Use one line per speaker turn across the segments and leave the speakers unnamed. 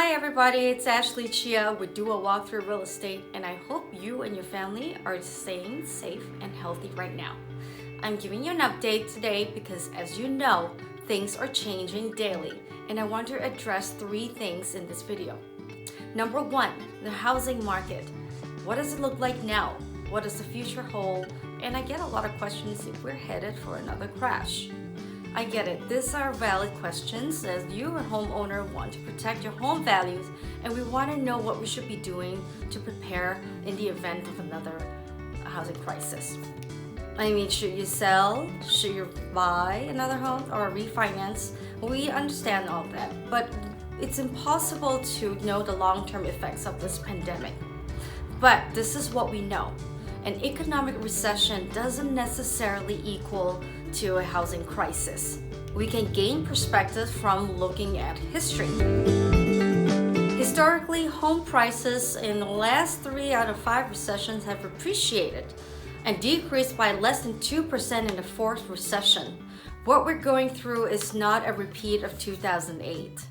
Hi everybody, it's Ashley Chia with Do a Walkthrough Real Estate, and I hope you and your family are staying safe and healthy right now. I'm giving you an update today because, as you know, things are changing daily, and I want to address three things in this video. Number one, the housing market. What does it look like now? What does the future hold? And I get a lot of questions if we're headed for another crash. I get it. These are valid questions as you, a homeowner, want to protect your home values, and we want to know what we should be doing to prepare in the event of another housing crisis. I mean, should you sell? Should you buy another home or refinance? We understand all that, but it's impossible to know the long-term effects of this pandemic. But this is what we know. An economic recession doesn't necessarily equal to a housing crisis. We can gain perspective from looking at history. Historically, home prices in the last 3 out of 5 recessions have appreciated and decreased by less than 2% in the fourth recession. What we're going through is not a repeat of 2008.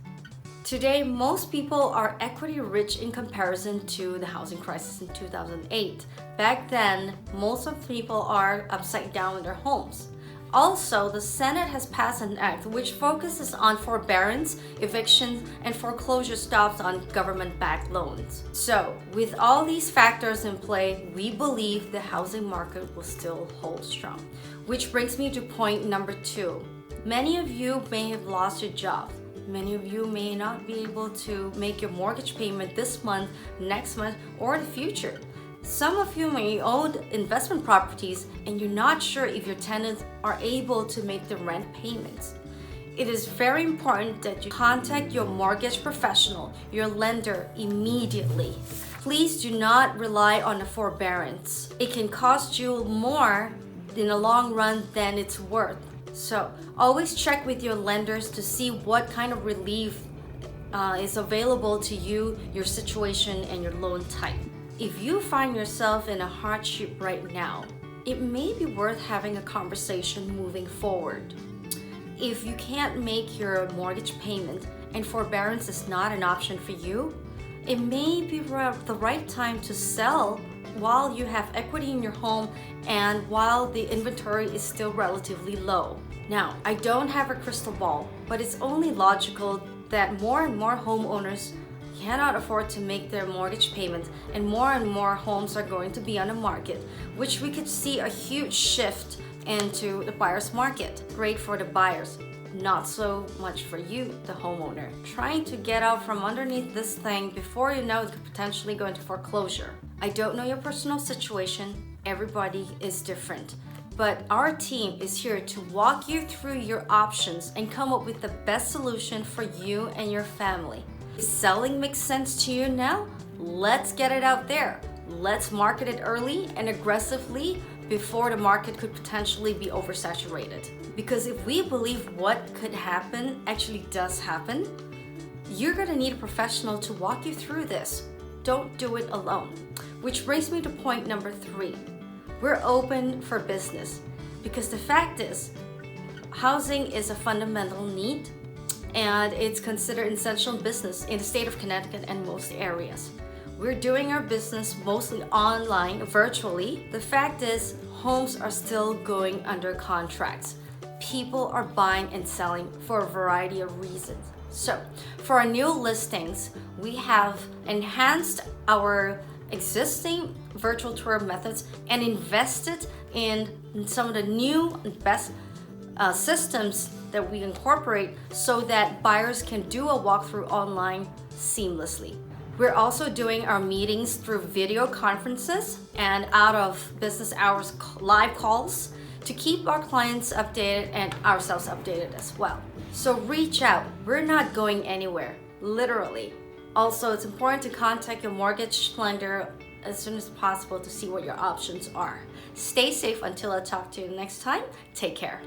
Today, most people are equity rich in comparison to the housing crisis in 2008. Back then, most of the people are upside down in their homes. Also, the Senate has passed an act which focuses on forbearance, evictions, and foreclosure stops on government-backed loans. So, with all these factors in play, we believe the housing market will still hold strong. Which brings me to point number 2. Many of you may have lost your job. Many of you may not be able to make your mortgage payment this month, next month, or the future. Some of you may own investment properties and you're not sure if your tenants are able to make the rent payments. It is very important that you contact your mortgage professional, your lender, immediately. Please do not rely on a forbearance. It can cost you more in the long run than it's worth. So always check with your lenders to see what kind of relief is available to you, your situation, and your loan type. If you find yourself in a hardship right now, it may be worth having a conversation moving forward. If you can't make your mortgage payment and forbearance is not an option for you, it may be the right time to sell while you have equity in your home and while the inventory is still relatively low. Now, I don't have a crystal ball, but it's only logical that more and more homeowners cannot afford to make their mortgage payments, and more homes are going to be on the market, which we could see a huge shift into the buyer's market. Great for the buyers, not so much for you, the homeowner, trying to get out from underneath this thing before you know it could potentially go into foreclosure. I don't know your personal situation. Everybody is different. But our team is here to walk you through your options and come up with the best solution for you and your family. If selling makes sense to you now, let's get it out there. Let's market it early and aggressively before the market could potentially be oversaturated. Because if we believe what could happen actually does happen, you're gonna need a professional to walk you through this. Don't do it alone. Which brings me to point number 3. We're open for business because the fact is, housing is a fundamental need and it's considered essential business in the state of Connecticut and most areas. We're doing our business mostly online, virtually. The fact is, homes are still going under contracts. People are buying and selling for a variety of reasons. So, for our new listings, we have enhanced our existing virtual tour methods and invested in some of the new and best systems that we incorporate so that buyers can do a walkthrough online seamlessly. We're also doing our meetings through video conferences and out of business hours live calls to keep our clients updated and ourselves updated as well. So reach out. We're not going anywhere, literally. Also, it's important to contact your mortgage lender as soon as possible to see what your options are. Stay safe until I talk to you next time. Take care.